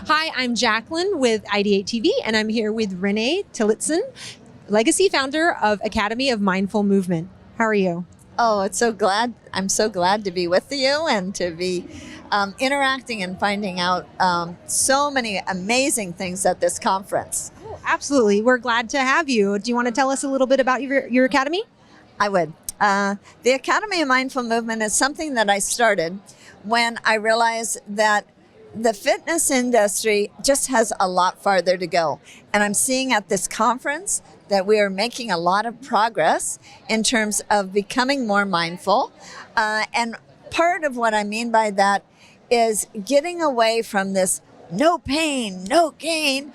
Hi, I'm Jackqueline with IdeateTV, and I'm here with Renee Tillotson, legacy founder of Academy of Mindful Movement. How are you? Oh, I'm so glad to be with you and to be interacting and finding out so many amazing things at this conference. Oh, absolutely. We're glad to have you. Do you want to tell us a little bit about your academy? I would. The Academy of Mindful Movement is something that I started when I realized that the fitness industry just has a lot farther to go. And I'm seeing at this conference that we are making a lot of progress in terms of becoming more mindful. And part of what I mean by that is getting away from this no pain, no gain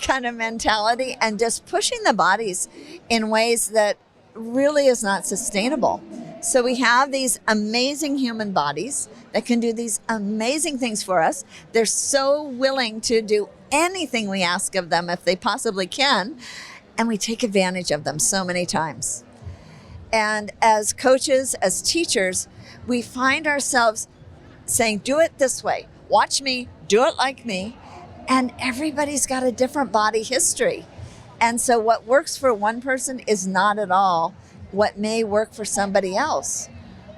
kind of mentality and just pushing the bodies in ways that really is not sustainable. So we have these amazing human bodies that can do these amazing things for us. They're so willing to do anything we ask of them if they possibly can, and we take advantage of them so many times. And as coaches, as teachers, we find ourselves saying, do it this way, watch me, do it like me, and everybody's got a different body history. And so what works for one person is not at all what may work for somebody else.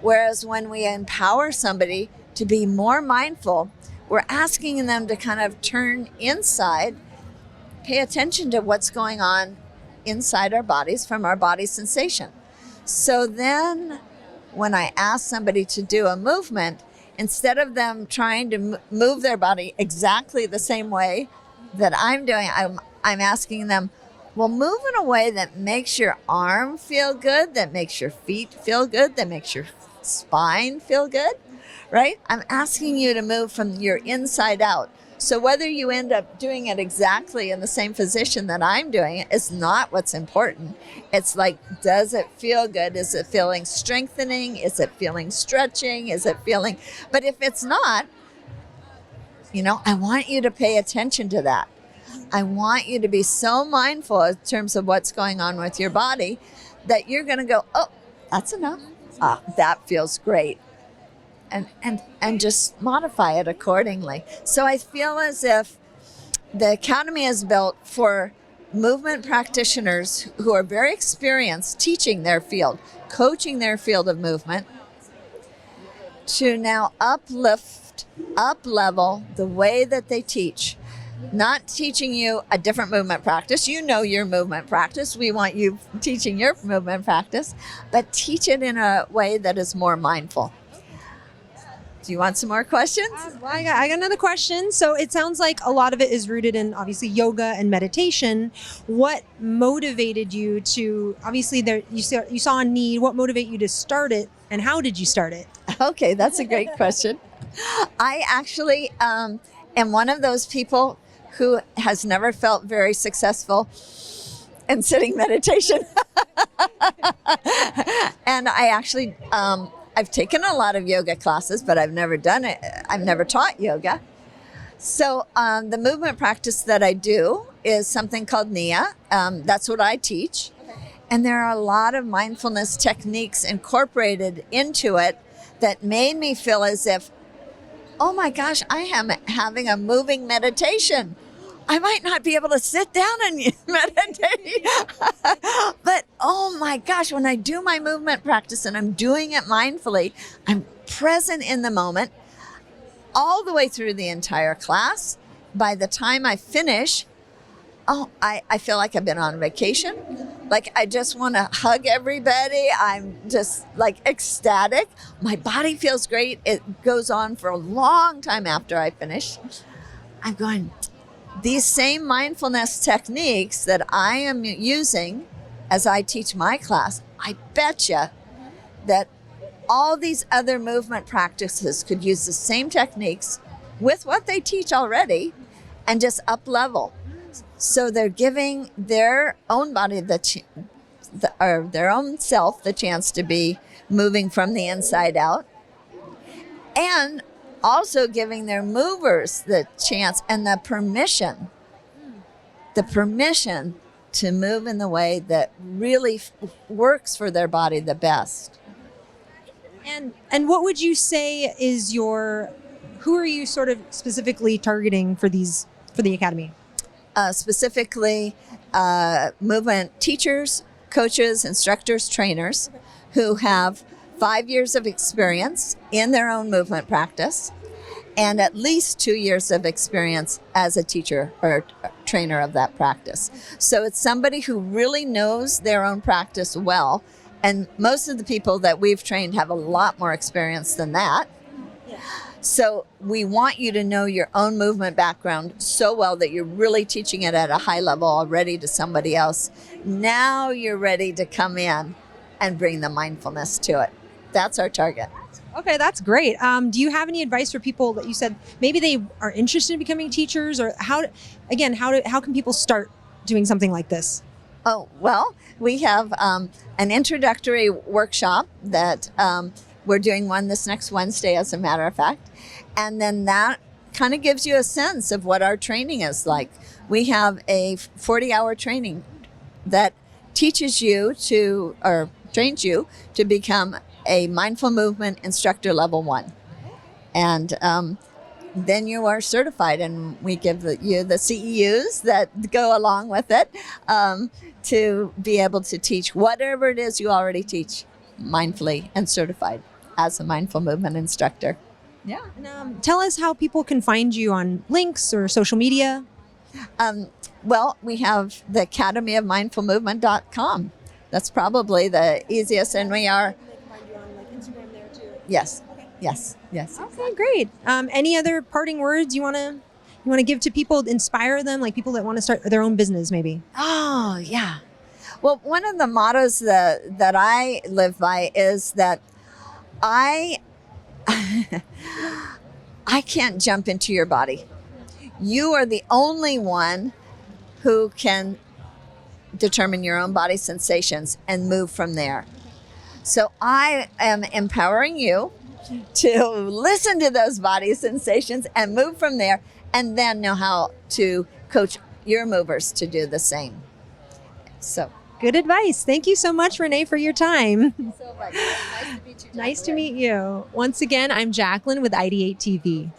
Whereas when we empower somebody to be more mindful, we're asking them to kind of turn inside, pay attention to what's going on inside our bodies from our body sensation. So then when I ask somebody to do a movement, instead of them trying to move their body exactly the same way that I'm doing, I'm asking them, well, move in a way that makes your arm feel good, that makes your feet feel good, that makes your spine feel good, right? I'm asking you to move from your inside out. So whether you end up doing it exactly in the same position that I'm doing it is not what's important. It's like, does it feel good? Is it feeling strengthening? Is it feeling stretching? Is it feeling, but if it's not, I want you to pay attention to that. I want you to be so mindful in terms of what's going on with your body that you're going to go, oh, that's enough. Ah, that feels great. And just modify it accordingly. So I feel as if the Academy is built for movement practitioners who are very experienced teaching their field, coaching their field of movement, to now uplift, up-level the way that they teach. Not teaching you a different movement practice. You know your movement practice. We want you teaching your movement practice, but teach it in a way that is more mindful. Do you want some more questions? Well, I got another question. So it sounds like a lot of it is rooted in obviously yoga and meditation. What motivated you to, obviously you saw a need, what motivated you to start it, and how did you start it? Okay, that's a great question. I actually am one of those people who has never felt very successful in sitting meditation. And I actually, I've taken a lot of yoga classes, but I've never done it. I've never taught yoga. So the movement practice that I do is something called NIA. That's what I teach. And there are a lot of mindfulness techniques incorporated into it that made me feel as if, oh my gosh, I am having a moving meditation. I might not be able to sit down and meditate, but oh my gosh, when I do my movement practice and I'm doing it mindfully, I'm present in the moment all the way through the entire class. By the time I finish, I feel like I've been on vacation. Like I just want to hug everybody. I'm just like ecstatic. My body feels great. It goes on for a long time after I finish. I'm going, these same mindfulness techniques that I am using as I teach my class, I betcha that all these other movement practices could use the same techniques with what they teach already and just up level. So they're giving their own body or their own self the chance to be moving from the inside out, and also giving their movers the chance and the permission to move in the way that really works for their body the best. And what would you say is your who are you sort of specifically targeting for the Academy? Specifically, movement teachers, coaches, instructors, trainers who have 5 years of experience in their own movement practice and at least 2 years of experience as a teacher or trainer of that practice. So it's somebody who really knows their own practice well. And most of the people that we've trained have a lot more experience than that. So we want you to know your own movement background so well that you're really teaching it at a high level already to somebody else. Now you're ready to come in and bring the mindfulness to it. That's our target. Okay, that's great. Do you have any advice for people that you said maybe they are interested in becoming teachers, or how can people start doing something like this? Oh, well, we have an introductory workshop that we're doing one this next Wednesday, as a matter of fact. And then that kind of gives you a sense of what our training is like. We have a 40-hour training that teaches you to, or trains you to become a mindful movement instructor level 1. And then you are certified, and we give you the CEUs that go along with it to be able to teach whatever it is you already teach mindfully and certified as a mindful movement instructor. Yeah. And, tell us how people can find you on links or social media. Well, we have the academyofmindfulmovement.com. That's probably the easiest, and we are. Instagram there too. Yes. Okay. Yes. Yes. Okay, great. Any other parting words you want to give to people, inspire them, like people that want to start their own business, maybe? Oh, yeah. Well, one of the mottos that I live by is that I can't jump into your body. You are the only one who can determine your own body sensations and move from there. So I am empowering you to listen to those body sensations and move from there, and then know how to coach your movers to do the same. So good advice. Thank you so much, Renee, for your time. so much. Nice to meet you. Nice to meet you. Once again, I'm Jackqueline with IdeateTV.